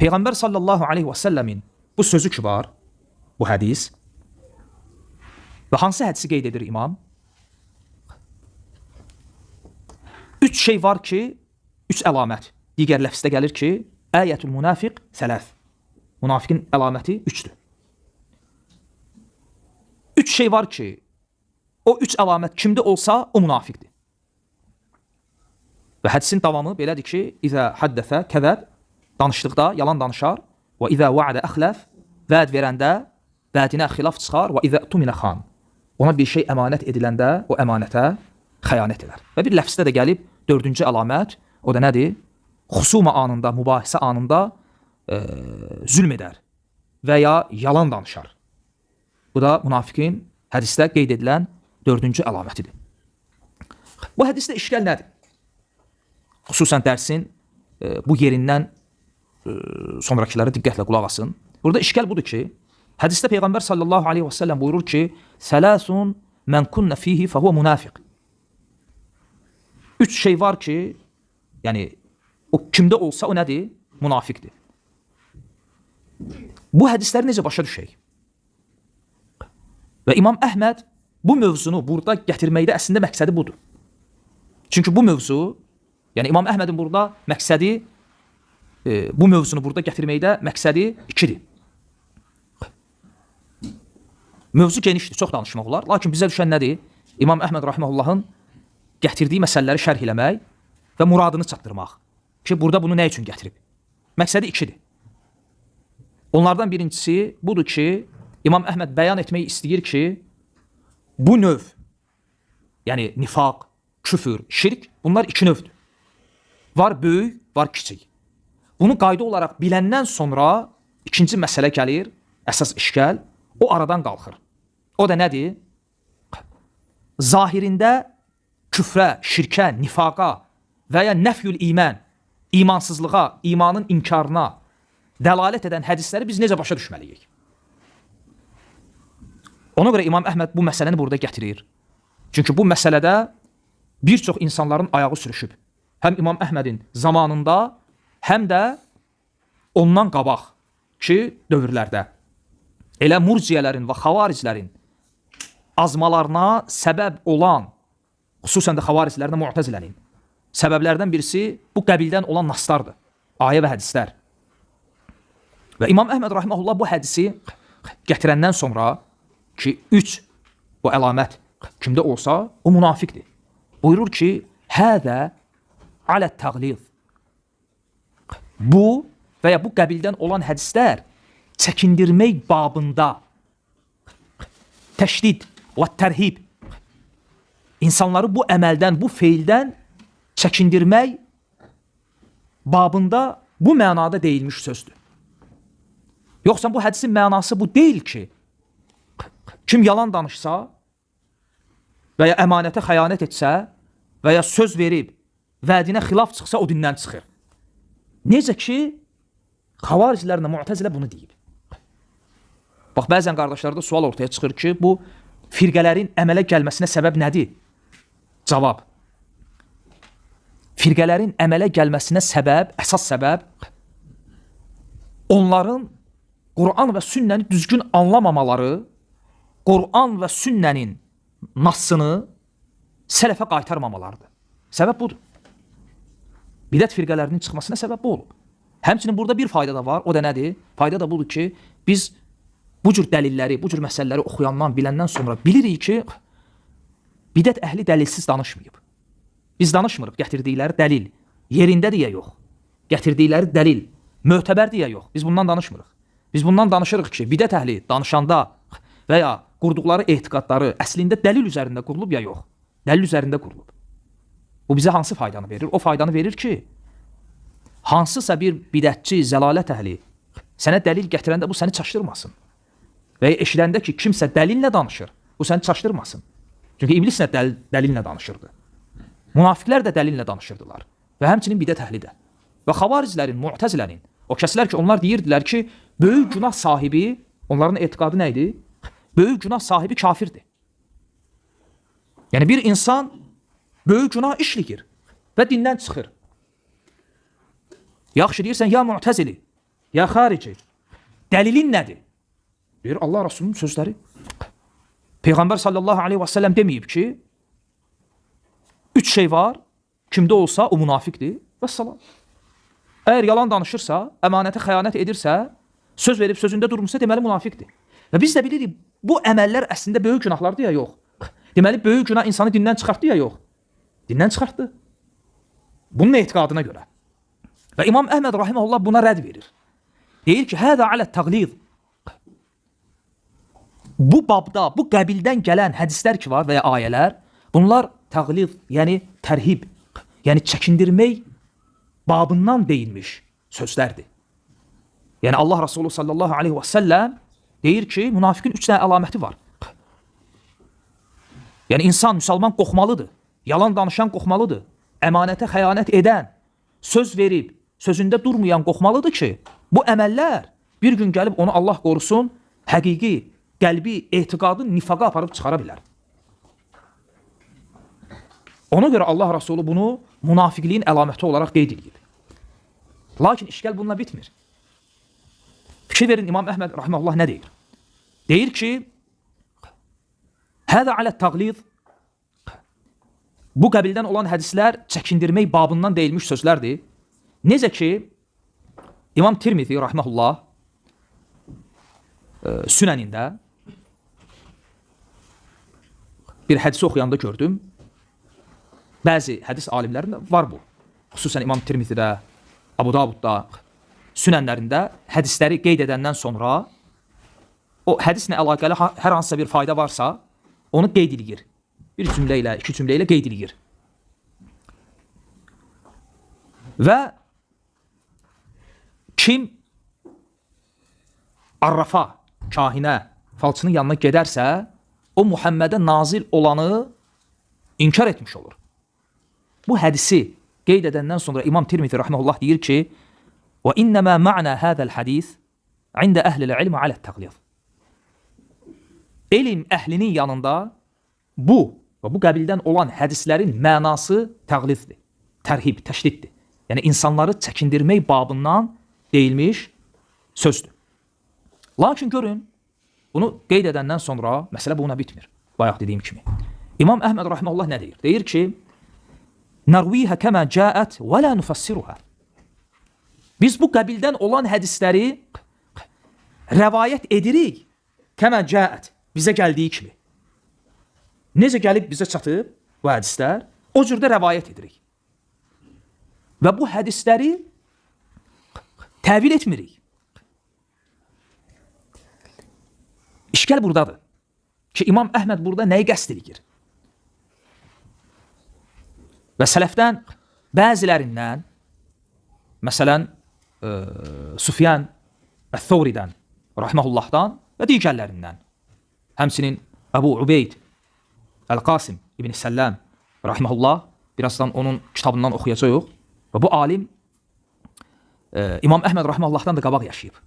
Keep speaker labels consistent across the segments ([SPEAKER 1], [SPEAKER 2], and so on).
[SPEAKER 1] Peyğəmbər sallallahu aleyhi və səlləmin bu sözü ki var, bu hədis və hansı hədisi qeyd edir imam? 3 şey var ki, 3 əlamət. Digər ləfsdə gəlir ki, əyətül münafiq sələf. Münafiqin əlaməti 3'dür. 3 şey var ki, o 3 əlamət kimdə olsa, o münafiqdir. Və hədisin davamı belədir ki, İzə haddəfə kəzəb, danışdıqda yalan danışar, və izə va'də əxləf, vəd verəndə vədinə xilaf çıxar, və izə tuminə xan. Ona bir şey əmanət ediləndə o əmanətə xəyanət edər. Və bir ləfsdə də gəlib 4-cü əlamət, o da nədir? Xusuma anında, mübahisə anında zülm edər və ya yalan danışar. Bu da münafiqin hədisdə qeyd edilən 4-cü əlamətidir. Bu hədisdə işgal nədir? Xüsusən dərsin bu yerindən sonrakilərə diqqətlə qulaq asın. Burada işgal budur ki, hədisdə Peyğəmbər sallallahu aleyhi və səlləm buyurur ki, Sələsun mən kunnə fihi fəhvə münafiq. 3 şey var ki, yəni o kimdə olsa o nədir? Münafiqdir. Bu hədisləri necə başa düşək? Və İmam Əhməd bu mövzunu burada gətirməkdə əslində məqsədi budur. Çünki bu mövzu, yəni İmam Əhmədin burada məqsədi, bu mövzunu burada gətirməkdə məqsədi 2'dir. Mövzu genişdir, çox danışmaq olar. Lakin bizə düşən nədir? İmam Əhməd rahiməhullahın gətirdiyi məsələləri şərh eləmək və muradını çatdırmaq. Ki, burada bunu nə üçün gətirib? Məqsədi 2'dir. Onlardan birincisi budur ki, İmam Əhməd bəyan etmək istəyir ki, bu növ, yəni nifaq, küfür, şirk, bunlar 2 növdür. Var böyük, var kiçik. Bunu qayda olaraq biləndən sonra ikinci məsələ gəlir, əsas işgal, o aradan qalxır. O da nədir? Zahirində küfrə, şirkə, nifaqa və ya nəfyül iman, imansızlığa, imanın inkarına dəlalət edən hədisləri biz necə başa düşməliyik? Ona görə İmam Əhməd bu məsələni burada gətirir. Çünki bu məsələdə bir çox insanların ayağı sürüşüb. Həm İmam Əhmədin zamanında, həm də ondan qabaq ki, dövrlərdə. Elə murciyələrin və xavariclərin azmalarına səbəb olan, xüsusən də xavariclərdə mu'təzilənin səbəblərdən birisi bu qəbildən olan naslardır. Ayə və hədislər. Və İmam Əhməd rahiməhullah bu hədisi gətirəndən sonra ki, 3 bu əlamət kimdə olsa, o münafiqdir. Buyurur ki, hədə alət təqlid. Bu və ya bu qəbildən olan hədislər çəkindirmək babında təşdid və tərhib, insanları bu əməldən, bu feildən çəkindirmək babında bu mənada deyilmiş sözdür. Yoxsa bu hədisin mənası bu deyil ki, kim yalan danışsa və ya əmanətə xəyanət etsə və ya söz verib vədinə xilaf çıxsa o dindən çıxır. Necə ki, xavariclərlə mu'təzilə bunu deyib. Bax, bəzən qardaşlarda sual ortaya çıxır ki, bu firqələrin əmələ gəlməsinə səbəb nədir? Cavab. Firqələrin əmələ gəlməsinə səbəb, əsas səbəb onların Qur'an və sünnəni düzgün anlamamaları, Qur'an və sünnənin nassını sələfə qaytarmamalardır. Səbəb budur. Bidət firqələrinin çıxmasına səbəb bu olub. Həmçinin burada bir fayda da var, o da nədir? Fayda da budur ki, biz bu cür dəlilləri, bu cür məsələləri oxuyandan, biləndən sonra bilirik ki, bidət əhli dəlilsiz danışmayıb. Biz danışmırıq, gətirdikləri dəlil, yerindədir ya yox. Gətirdikləri dəlil, mötəbərdir ya yox. Biz bundan danışmırıq. Biz bundan danışırıq ki, bidət əhli danışanda və ya qurduqları etiqadları əslində dəlil üzərində qurulub ya yox. Dəlil üzərində qurulub. Bu bizə hansı faydanı verir? O faydanı verir ki, hansısa bir bidətçi, zəlalət əhli sənə dəlil gətirəndə bu səni çaşdırmasın. Və ya eşidəndə ki, kimsə dəlillə danışır, bu səni çaşdırmasın. Çünki iblis nə dəlillə danışırdı. Münafiqlər də dəlillə danışırdılar. Və həmçinin bidət əhli də. Və xavariclərin, mu'təzilərin, o kəslər ki, onlar deyirdilər ki, böyük günah sahibi, onların etiqadı nə idi? Böyük günah sahibi kafirdir. Yəni bir insan böyük günah işləyir və dindən çıxır. Yaxşı deyirsən, ya mu'təzili, Ya xarici, dəlilin nədir? Deyir, Allah Rasulunun sözləri. Peyğəmbər sallallahu aleyhi və səlləm deməyib ki, 3 şey var, kimdə olsa o münafiqdir və salam. Əgər yalan danışırsa, əmanətə xəyanət edirsə, söz verib sözündə durmuşsa, deməli münafiqdir. Və biz də bilirik, bu əməllər əslində böyük günahlardır ya yox. Deməli, böyük günah insanı dindən çıxartdı ya yox. Dindən çıxartdı. Bunun etiqadına görə. Və İmam Əhməd rahimehullah buna rədd verir. Deyir ki, hədə alə təqlid. Bu babda, bu qəbildən gələn hədislər ki var və ya ayələr, bunlar təqlid, yəni tərhib, yəni çəkindirmək babından deyilmiş sözlərdir. Yəni Allah Resulü sallallahu aleyhi və səlləm deyir ki, münafiqin 3 dənə əlaməti var. Yəni insan, müsəlman qorxmalıdır. Yalan danışan qorxmalıdır. Əmanətə xəyanət edən, söz verib, sözündə durmayan qorxmalıdır ki, bu əməllər bir gün gəlib onu Allah qorusun, həqiqi, qəlbi, etiqadı nifaqa aparıb çıxara bilər. Ona görə Allah Resulü bunu münafiqliyin əlaməti olaraq qeyd edir. Lakin işgal bununla bitmir. Fikir verin, İmam Əhməd rahimehullah nə deyir? Deyir ki, hədə alə təqlid, bu qəbildən olan hədislər çəkindirmək babından deyilmiş sözlərdir. Necə ki, İmam Tirmizi rahimehullah Sünənində bir hədisi oxuyanda gördüm. Bəzi hədis alimlərində var bu. Xüsusən İmam Tirmizidə, Abu Davudda, Sünənlərində hədisləri qeyd edəndən sonra o hədislə əlaqəli hər hansısa bir fayda varsa, onu qeyd edir. Bir cümlə ilə, 2 cümlə ilə qeyd edir. Və kim arrafa, kahinə, falçının yanına gedərsə, o Muhammedə nazil olanı inkar etmiş olur. Bu hədisi qeyd edəndən sonra İmam Tirmizi rahimehullah deyir ki, və innəmə ma'na hədəl hədis ində əhlilə ilmə alə təqlid. Elm əhlinin yanında bu və bu qəbildən olan hədislərin mənası təqliddir, tərhib, təşdiddir. Yəni insanları çəkindirmək babından deyilmiş sözdür. Lakin görün, bunu qeyd edəndən sonra məsələ buna bitmir. Bayaq dediyim kimi. İmam Əhməd rahimehullah nə deyir? Deyir ki, narvihə kəmə cəət və lə nufassiruhə. Biz bu qəbildən olan hədisləri rəvayət edirik, kəmə cəət, bizə gəldiyi kimi. Necə gəlib bizə çatıb bu hədislər, o cürdə rəvayət edirik. Və bu hədisləri təvil etmirik. İşgal buradadır ki, İmam Əhməd burada nəyi qəsd edir? Və sələfdən bəzilərindən, məsələn, Sufyan Əth-Thawridən, rahiməhullahdan və digərlərindən, həmsinin Əbu Ubeyd Əl-Qasim İbn Səlləm, rahiməhullah, birazdan onun kitabından oxuyacaq. Və bu alim İmam Əhməd rahiməhullahdan da qabaq yaşayıb.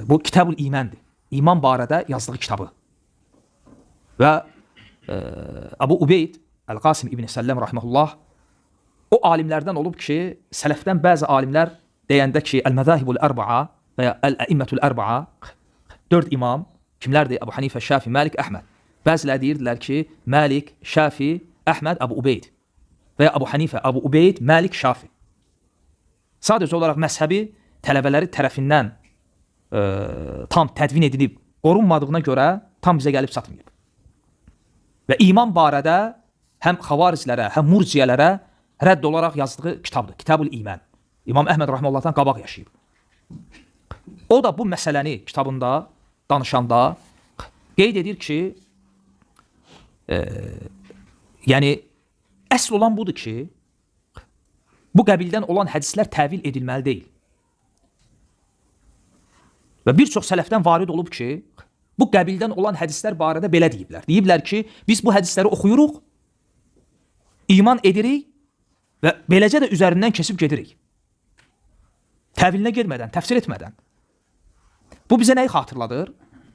[SPEAKER 1] Bu Kitab-ül İməndir. İman barədə yazdığı kitabı. Və Əbu Ubeyd Əl-Qasim İbn Səlləm rahiməhullah o alimlərdən olub ki, sələfdən bəzi alimlər deyəndə ki, Əl-Məzahibul Ərba'a və ya Əl-Əimmətul Ərba'a 4 imam kimlərdir? Əbu Hanifə, Şafi, Məlik, Əhməd. Bəzilər deyirdilər ki, Məlik, Şafi, Əhməd, Əbu Ubeyd və ya Əbu Hanifə, Əbu Ubeyd, Məlik, Şafi. Sadəcə olaraq məzhəbi tələbələri tərəfindən tam tədvin edilib, qorunmadığına görə tam bizə gəlib çatmayıb. Və iman barədə həm xavariclərə, həm murciyələrə rədd olaraq yazdığı kitabdır. Kitab-ül İmən. İmam Əhməd rahiməhullahdan qabaq yaşayıb. O da bu məsələni kitabında danışanda qeyd edir ki, yəni əsl olan budur ki, bu qəbildən olan hədislər təvil edilməli deyil. Və bir çox sələfdən varid olub ki, bu qəbildən olan hədislər barədə belə deyiblər. Deyiblər ki, biz bu hədisləri oxuyuruq, iman edirik və beləcə də üzərindən kesib gedirik. Təvilinə girmədən, təfsir etmədən. Bu bizə nəyi xatırladır?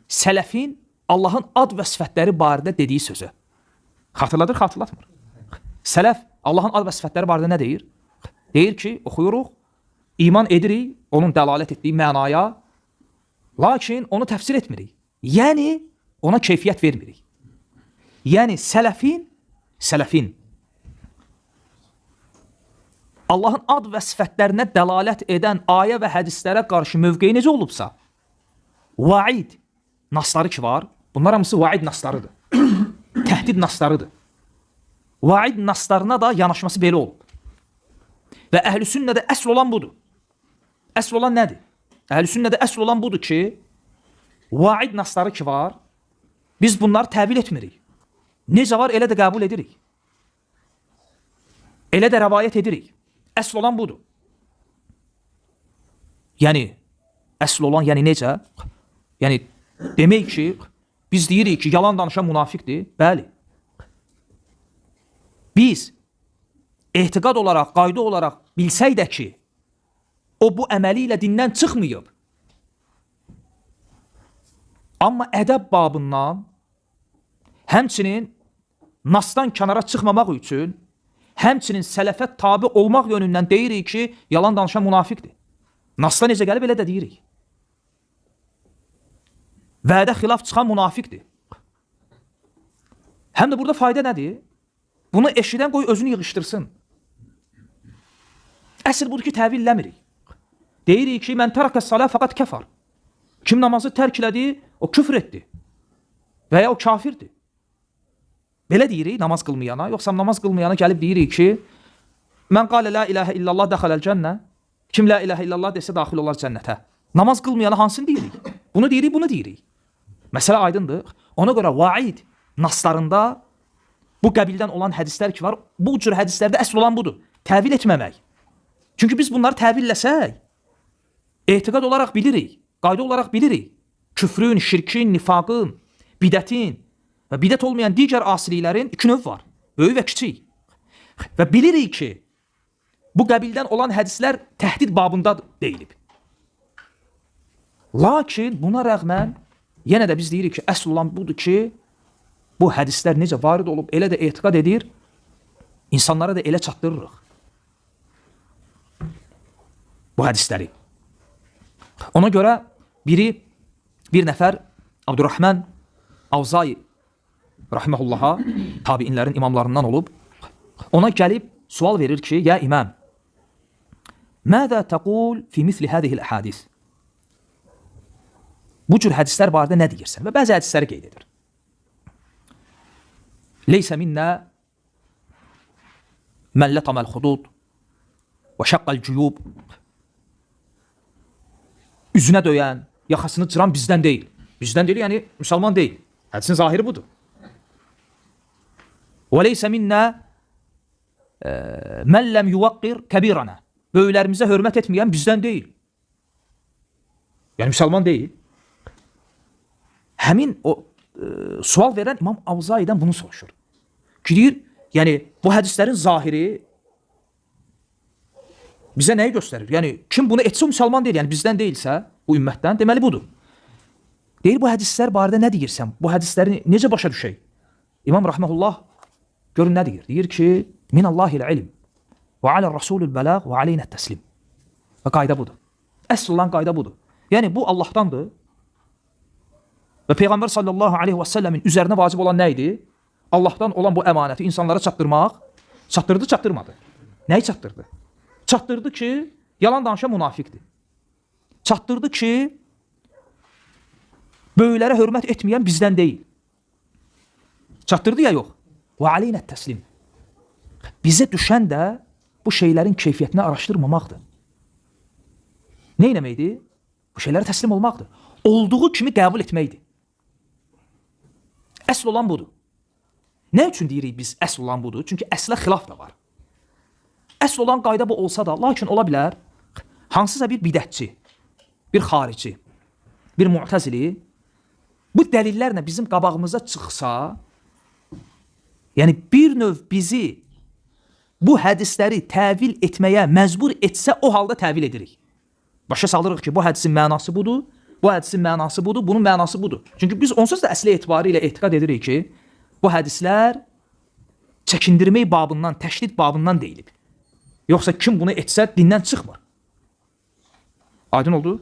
[SPEAKER 1] Sələfin Allahın ad və sifətləri barədə dediyi sözü. Xatırladır, xatırlatmır. Sələf Allahın ad və sifətləri barədə nə deyir? Deyir ki, oxuyuruq, İman edirik onun dəlalət etdiyi mənaya, lakin onu təfsir etmirik. Yəni, ona keyfiyyət vermirik. Yəni, sələfin Allahın ad və sifətlərinə dəlalət edən ayə və hədislərə qarşı mövqeyi necə olubsa, vaid nasları ki var, bunlar hamısı vaid naslarıdır. Təhdid naslarıdır. Vaid naslarına da yanaşması belə olub. Və əhl-i sünnədə əsl olan budur. Əsl olan nədir? Əhl-i sünnədə əsl olan budur ki, vaid nasları ki var, biz bunları təvil etmirik. Necə var, elə də qəbul edirik. Elə də rəvayət edirik. Əsl olan budur. Yəni, əsl olan, yəni necə? Yəni, demək ki, biz deyirik ki, yalan danışan münafiqdir. Bəli. Biz etiqad olaraq, qayda olaraq bilsək də ki, o bu əməli ilə dindən çıxmayıb. Amma ədəb babından, həmçinin nasdan kənara çıxmamaq üçün, həmçinin sələfə tabi olmaq yönündən deyirik ki, yalan danışan münafiqdir. Nasda necə gəlib, elə də deyirik. Vədə xilaf çıxan münafiqdir. Həm də burada fayda nədir? Bunu eşidən qoy özünü yığışdırsın. Əsl budur ki, təvilləmirik. Deyirik ki, mən tərəkə salə fəqat kəfar. Kim namazı tərk elədi, o küfr etdi. Və ya o kafirdir. Belə deyirik namaz qılmayana, yoxsa namaz qılmayana gəlib deyirik ki, mən qalə la ilahə illallah dəxələl cənnə, kim la ilahə illallah desə daxil olar cənnətə. Namaz qılmayana hansını deyirik? Bunu deyirik, bunu deyirik. Məsələ aydındır. Ona görə vaid naslarında bu qəbildən olan hədislər ki var, bu cür hədislərdə əsl olan budur. Təvil etməmək. Çünki biz bunları təvilləsək, etiqad olaraq bilirik, qayda olaraq bilirik. Küfrün, şirkin, nifaqın, bidətin və bidət olmayan digər asiliklərin iki növ var. Böyük və kiçik. Və bilirik ki, bu qəbildən olan hədislər təhdid babında deyilib. Lakin buna rəğmən, yenə də biz deyirik ki, əsl olan budur ki, bu hədislər necə varid olub, elə də etiqad edir, insanlara da elə çatdırırıq bu hədisləri. Ona görə bir nəfər Abdurrahman Avzai rahiməhullaha tabiinlərin imamlarından olub, ona gəlib sual verir ki, ya imam, mədə təqul fi misli hədihil əhadis? Bu cür hədislər barədə nə deyirsən? Və bəzi hədisləri qeyd edir. Leysə minnə mən lətəməl xudud və şəqqəl cüyub. Üzünə döyən, yaxasını cıran bizdən deyil. Bizdən deyil, yəni müsəlman deyil. Hədisin zahiri budur. Və leysə minnə mən ləm yuvaqqir kəbirənə. Böyüklərimizə hörmət etməyən bizdən deyil. Yəni müsəlman deyil. Həmin o sual verən İmam Avzai'dən bunu soruşur. Ki deyir, yəni bu hədislərin zahiri bizə nəyi göstərir? Yəni kim bunu etsə o müsəlman deyil, yəni bizdən deyilsə, bu ümmətdən, deməli budur. Deyir, bu hədislər barədə nə deyirsən? Bu hədisləri necə başa düşək? İmam Rahməhullah görün nə deyir? Deyir ki, minallahil ilm və alə rasulul bələq və aleynət təslim. Və qayda budur. Əsl olan qayda budur. Yəni bu Allahdandır. Və Peyğəmbər sallallahu aleyhi və səlləmin üzərinə vacib olan nə idi? Allahdan olan bu əmanəti insanlara çatdırmaq. Çatdırdı, çatdırmadı. Nəyi çatdırdı? Çatdırdı ki, yalan danışan münafiqdir. Çatdırdı ki, böyüklərə hörmət etməyən bizdən deyil. Çatdırdı ya yox. Və aleynət təslim. Bizə düşən də bu şeylərin keyfiyyətini araşdırmamaqdır. Nə eləməkdir? Bu şeylərə təslim olmaqdır. Olduğu kimi qəbul etməkdir. Əsl olan budur. Nə üçün deyirik biz əsl olan budur? Çünki əslə xilaf da var. Əsl olan qayda bu olsa da, lakin ola bilər, hansısa bir bidətçi, bir xarici, bir mu'təzili bu dəlillərlə bizim qabağımıza çıxsa, yəni bir növ bizi bu hədisləri təvil etməyə məcbur etsə, o halda təvil edirik. Başa salırıq ki, bu hədisin mənası budur, bu hədisin mənası budur, bunun mənası budur. Çünki biz onsuz da əsli etibarı ilə etiqad edirik ki, bu hədislər çəkindirmək babından, təşdid babından deyilib. Yoxsa kim bunu etsə dindən çıxmır. Aydın oldu?